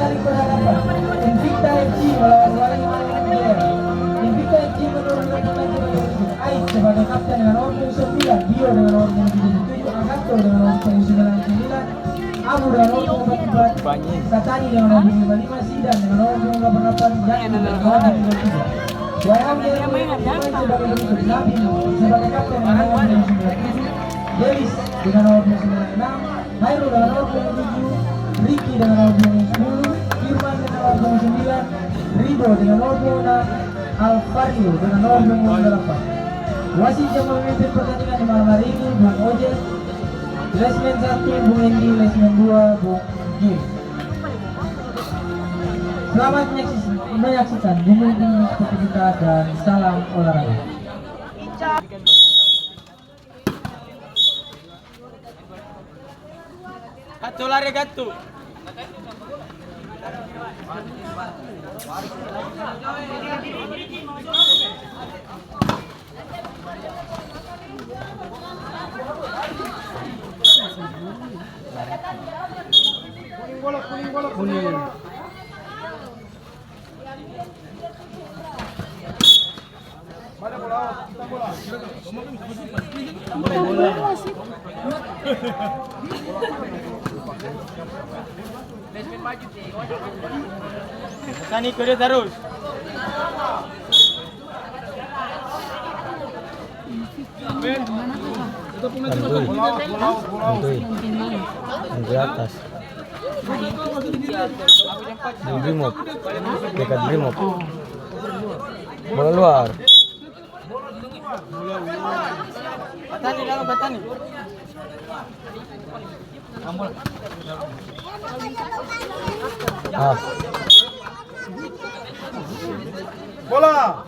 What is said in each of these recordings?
pertandingan berhadapan Invicta FC melawan Waringin Jaya. Invicta FC menurunkan pemain sebagai berikut: Ais sebagai kapten dengan nomor 9, Bio dengan nomor 7, Agato dengan nomor 99, Abu dengan nomor 44, Katani dengan nomor 55, Sidan dengan nomor 58, Yakin dengan nomor 53. Wayang Jaya pemain sebagai berikut: Nabi sebagai kapten dengan nomor 97, Delis dengan nomor 96, Hairul dengan nomor 27, Ricky dengan nomor 10, Firman dengan nomor 29, Rido dengan nomor 26, Alvario dengan nomor 28. Wasit yang memimpin pertandingan di malam hari ini Bung Oje, Lesmen 1 Bung Endi, Lesmen 2 Bung G. Selamat menyaksikan demi sportivitas dan salam olahraga. Gatto lari Gatto. Kuning bola. Mana bola? Kita bola. Tani kerja terus. Di atas. Di Brimob. Dekat Brimob. Bola luar. Batani dalam Batani. Ah. Bola.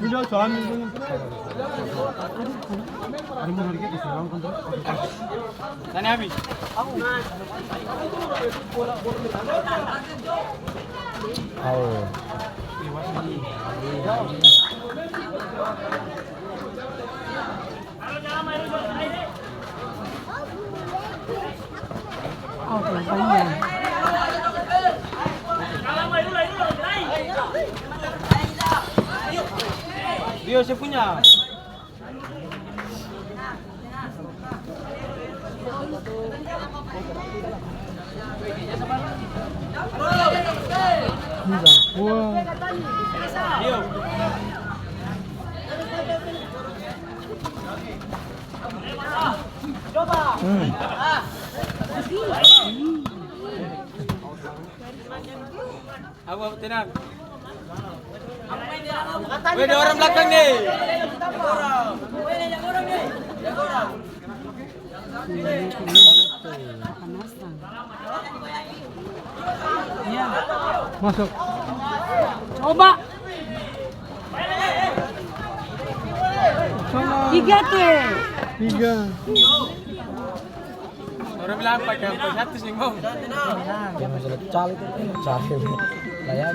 Video jalan itu. Tani habis. Oh. Dia saya punya. Abu tenang. Weh, ada orang belakang nih. Masuk. Coba. 3 tuh. 3. Orang bilang pakai satu sih mau. Ya masalah cali itu. Cali. Kayak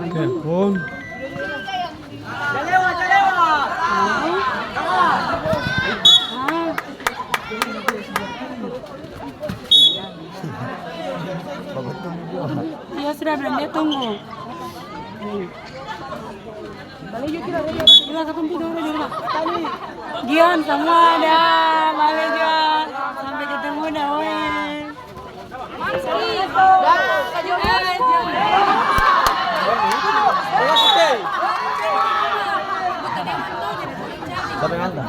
telepon. Jalewa. Ya sudah bilang dia tunggu. Balik kita ketemu dulu di rumah. Gian semua ada, balik Gian. Sampai ketemu dah, weh. Bola putih. Siapa yang hantar?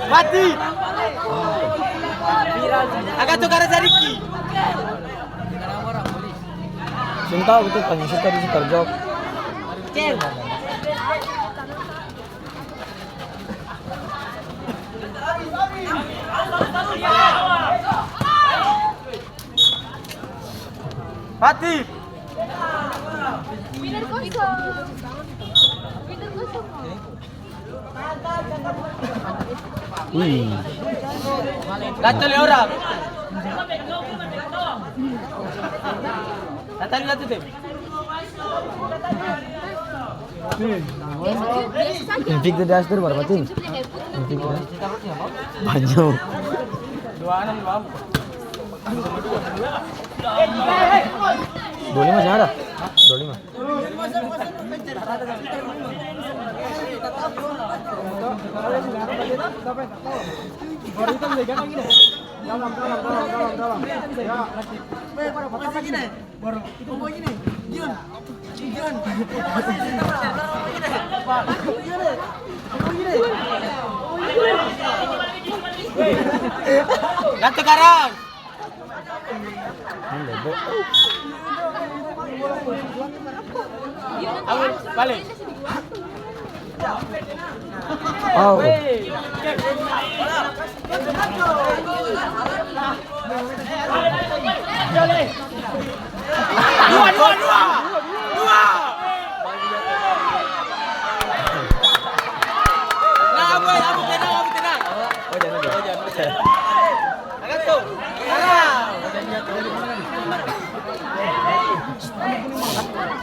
Mati. Agak tukar Zariki. Sinta betul kan, Sinta di Super Jog. Mati. Gatal orang. Datang satu tim. Invicta di Astor berapa tim? Invicta. Banyak. 26. 25 masih ada? 25. Ganti karang. Awal balik. Oh. Dua. Nah, boy, abu tenang. Oh, jangan. Agak tuh. Karang.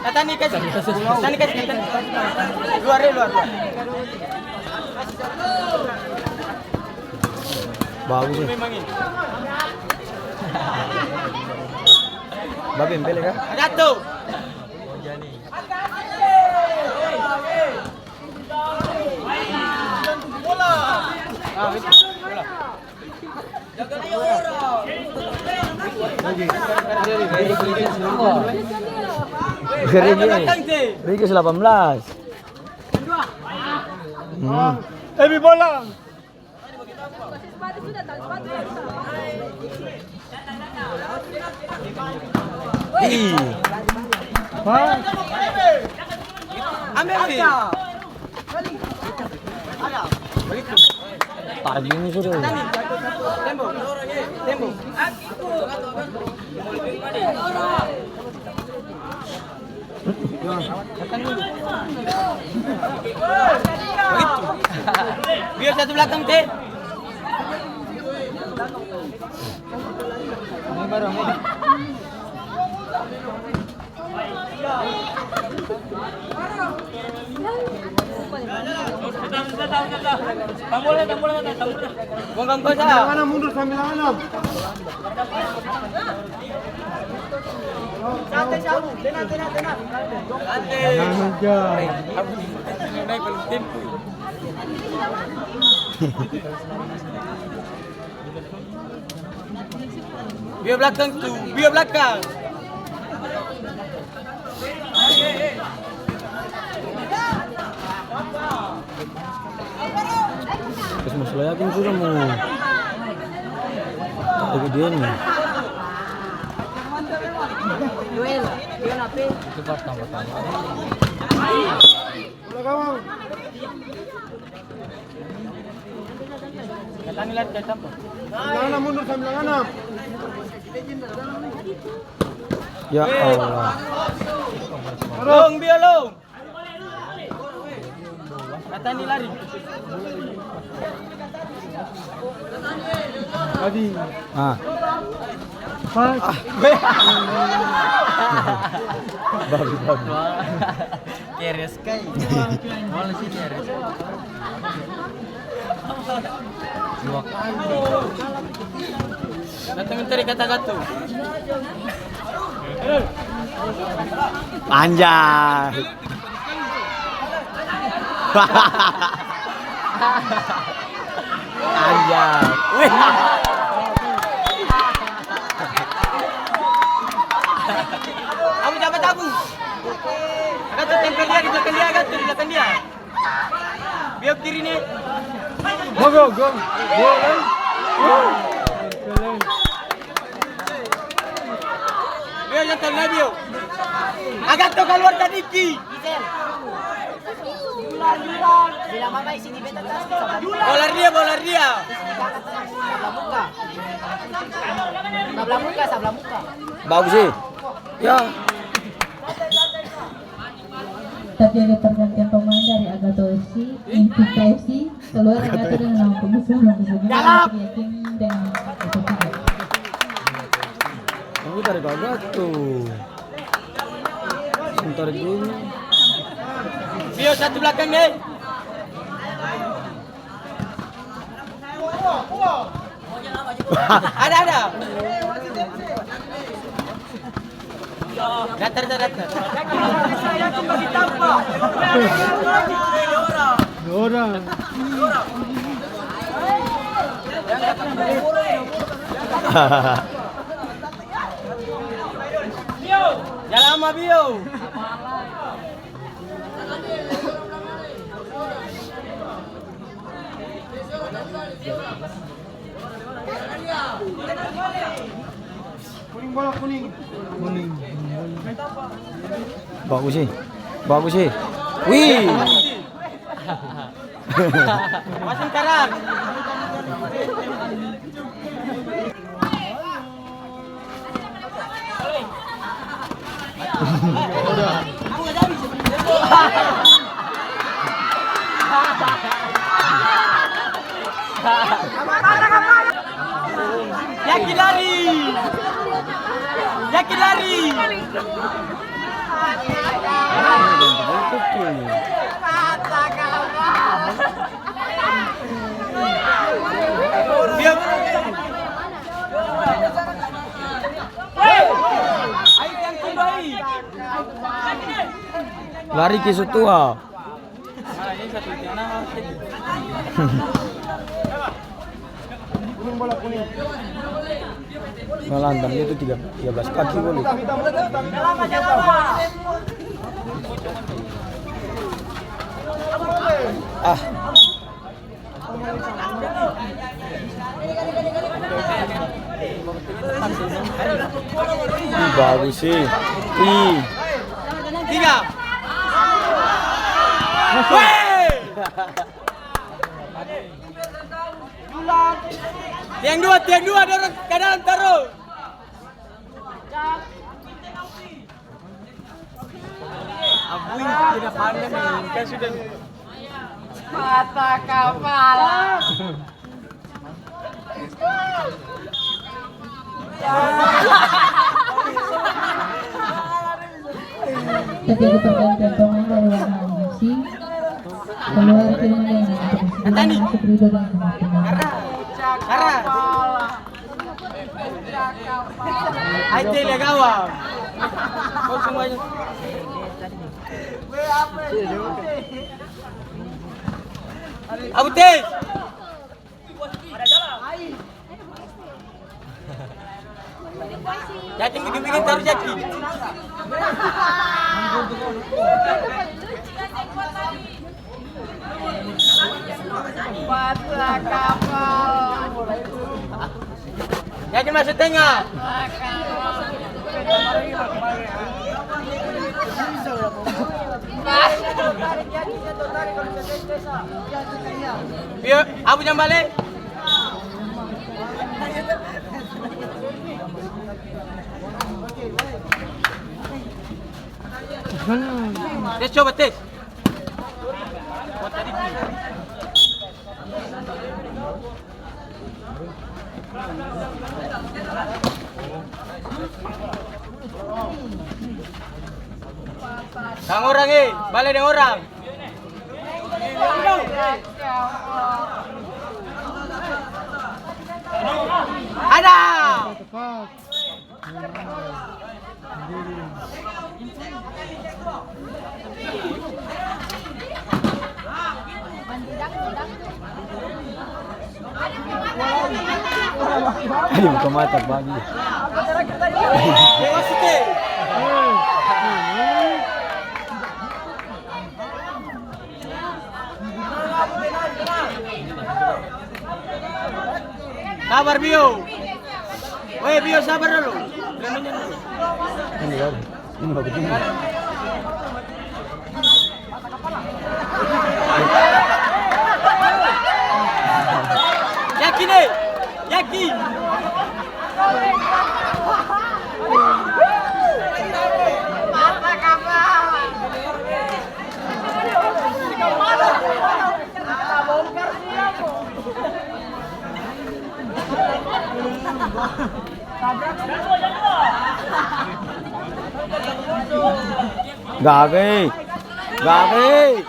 Tani kasih. Luar. Bagus ya. Memang ini. Babi empel kan? Agak tuh. Bola. Rigi 18. Lebih bola. Ambil. Tadi ini sudah. Tembo. Biar satu belakang teh. Ini baru ini. Buang kau sah. Mana mundur sambil tangan. Santai sabu. Tenang. Santai. Naik paling tempo. Biar belakang tu, biar belakang. Terus masalah yakin sudah mau. Tapi dia nih. Duel apa? Itu pertama. Datang lihat ke tempat. Mana mundur sambil tangan. Ya Allah. Long biar long. Kata ni lari. Tadi. Ah. Babi. Keres kai. Bola sih keres. Dua kali. Datang mencari kata-kata. Anjay. Anjay. Wih. Abu jabat abu. Agak tu tempel dia di belakang dia, agak tu di belakang dia. Biar kiri ni. Go. Biar jangan Nabio. Agak tu keluar tadi ki. Bila mama sini beta tas Bola dia. Sabla muka. Bagus sih. Ya. Tapi ada pergantian pemain dari Agato FC, Invicta FC, keluar Agato dengan nama pembesar yakin dengan Agato 3. Kamu tarik agak tuh. Sebentar gini. Biar satu belakang ni. Ada. Datar. Yakin bagi tanpa. Orang. Jalan sama Bio. Bagus sih. Wih. Masih karak. Yakin lari. Lari ke Sutua. Melantamnya itu 13 kaki boleh. Ah. Bagus sih. Ih. 3. Tiang dua dorong ke dalam taruh. Abuin tidak pandai mainkan sudah. Mata kapal. Terjadi pergantian pemain dari warna Messi. Keluar Firmino yang masuk Ridho dengan kematian. Aite le gawang. Kau semuanya. Abu Teh. Yakin bikin taruh yakin. Mata kapal. Yakin masuk tengah. Biar Abu jam balik. Tes coba tes. Kang orang balik dengan orang. Ada. Ayo buka mata pagi. Sabar Bio. Woi Bio sabar dulu. Ini bagus ini. Yakin yakin. Mata kapal. Gage. Balik.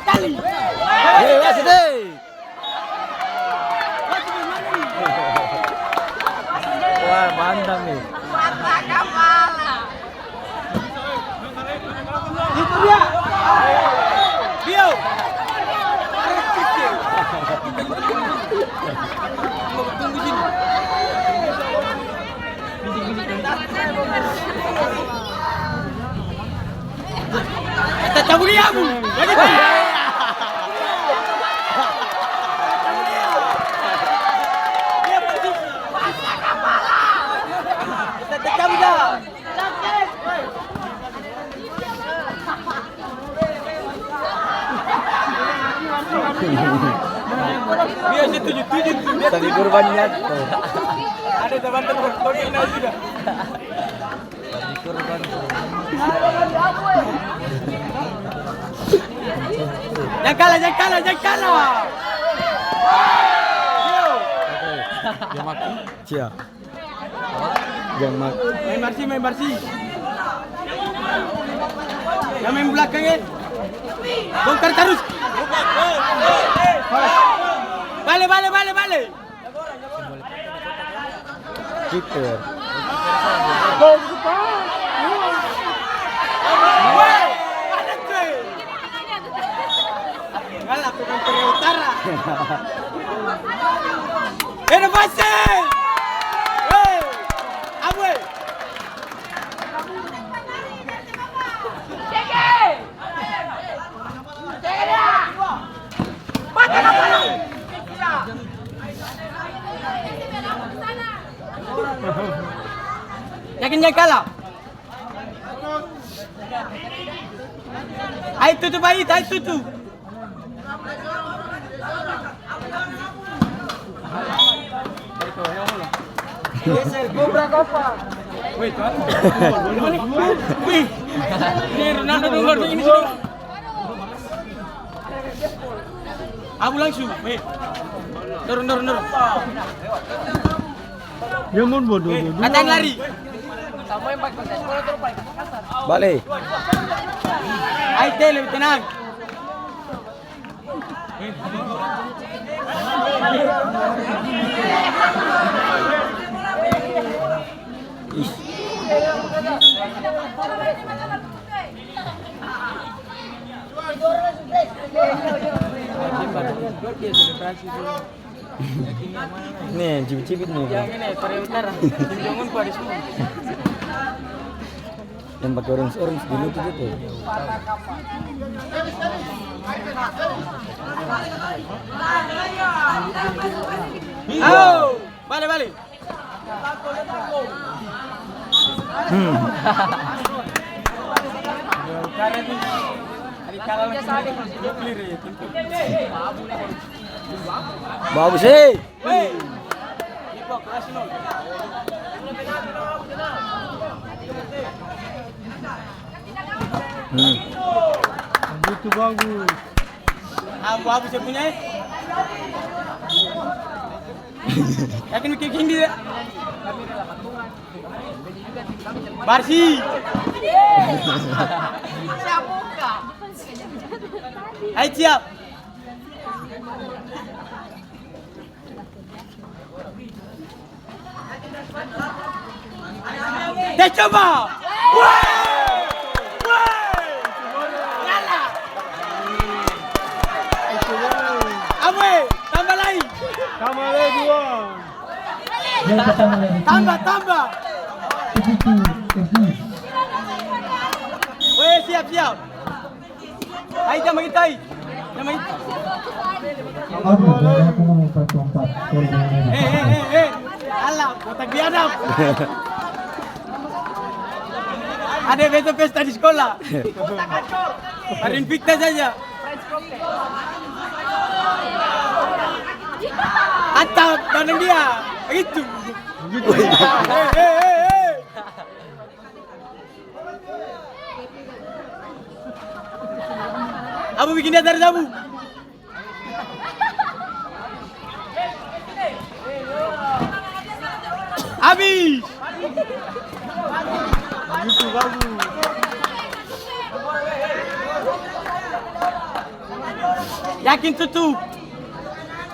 Kali. Masih deh. Wah, Tandang nih. Itu dia. Bio. Tunggu sini. Kita cabut dia, Bu. Lagi. Kita cabut dah. Biar tujuh. Tadi kurban jatuh. Ada teman-teman koordinat juga. Tadi kurban. Jangan kalah. Jamak. Cia. Jamak. Main bersih. Yang main belakang ya. Bongkar terus. Balik. Kiper. Ada tuh. Kalah dengan Korea Utara. Inovasi. Abu. Yakin jangan kalah. Ayo tutup. Geser, Cobra Copa. Wait, tuan. Wih, ini Ronaldo nomor ini sudah. Abu langsung, wait. Turun. Jangan bodoh. Atang lari. Balik. Ayo teh lebih tenang. Nih, cipit nih. Yang ini Korea Utara. Kim Jong Un pada semua. Yang pakai orange dulu tuh gitu. Oh, balik. Bagus sih. Itu bagus. Abu saya punya. Yakin kayak gini deh. Barsi. Ayo siap. Dah coba. Nyala. Awe, tambah lagi. Yang pertama dari tim Tambah. Begitu Tehi. Weh, siap. Ayo jangan begitu. Aduh, dari aku ngomong 4-4. Alah, kotak biadab. Ada besok pesta di sekolah. Ada invita saja. Atap bareng dia. Begitu. Abu bikin dia dari Abu. Habis. Itu bagus. Yakin tutup.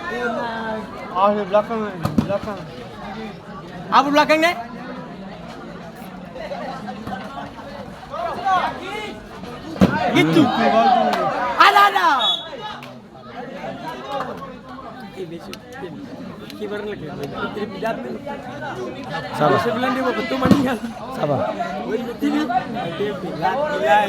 Di belakang. Abu belakang nih. Gitu. Ada. Kibar lagi. Trip jatuh. Sabar. Sebulan dia mau betul meninggal. Sabar. TV. Gilai.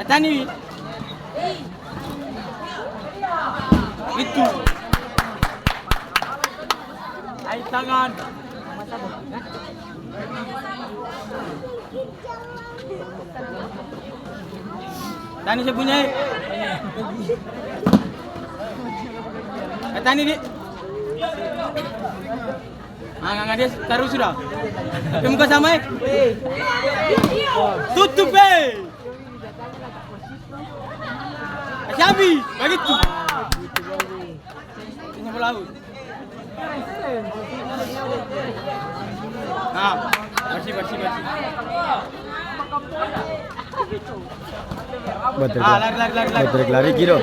Tani. Itu. Ay tangan. Tani saya punya. Tani di. Nggak dia taruh sudah. Muka sama tutup Syabi, begitu. Ini pelaut. Nah, bersih. Lari kilo.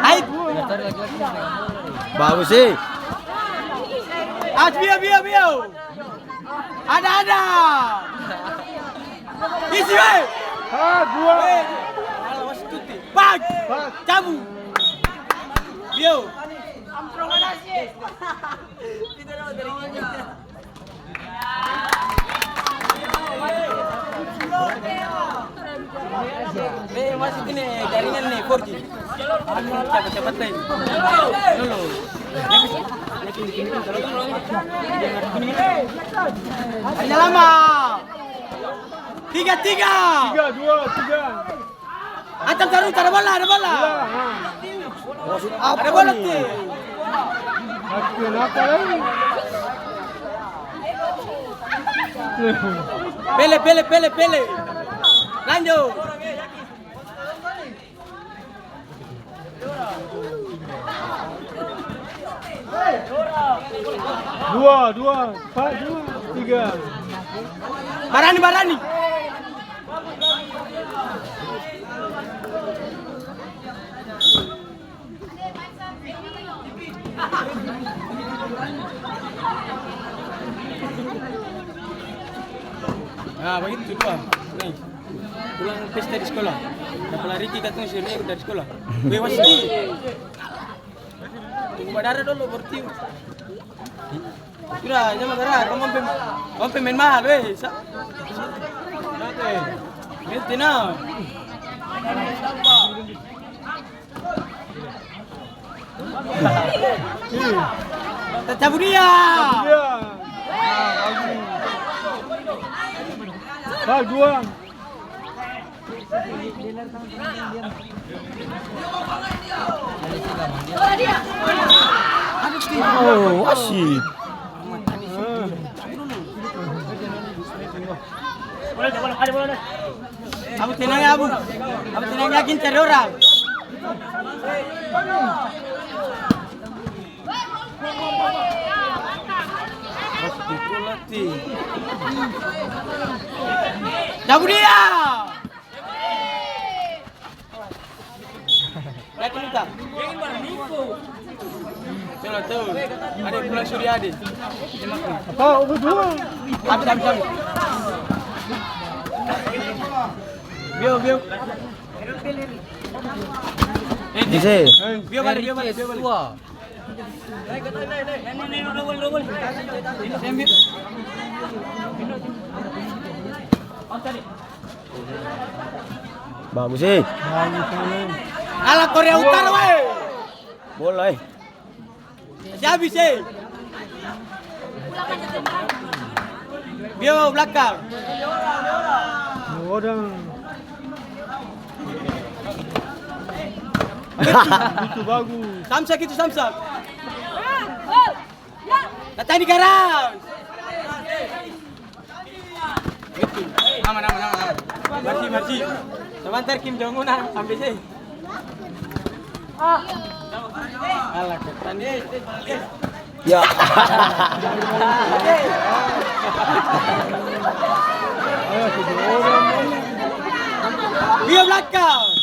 Hai. Bagus sih. Biar. Ada. Isi weh. Dua. Bag. Cabu. Bio. Masih ini jaringan nih 4G. Cepat nih. Dulu. Hanya lama. 3. 2. Ancam taruh, ada bola. Ada bola tuh. Kenapa lagi? Pele. Lanjut. Dua. 3. Barani. Nah, begitu dua. Nih. Pulang pesta di sekolah. Dapat Ricky datang sini dari sekolah. Bebas di. Tunggu badara dulu bertiu. Sudah, jangan marah. Kamu pemain mahal, weh. Gitu nah. Cabut dia. Bag 2. Oh, asyik. Abu tenang ya, Abu tenang, yakin cari orang. Cabut dia. Yakin tak? Tuh. Ada pulang Surya ada. Apa? Dua. Habis. Bio. Bisa. Bio balik. Bagus sih. Alah Korea Utara weh. Bola. Siapa sih? Bio belakang. Orang. Itu bagus. Samsak. Datang di garang. Itu. Aman. Bersih. Sebentar Kim Jong Un ambil sih. Alah ketan dia. Ya. Bio belakang.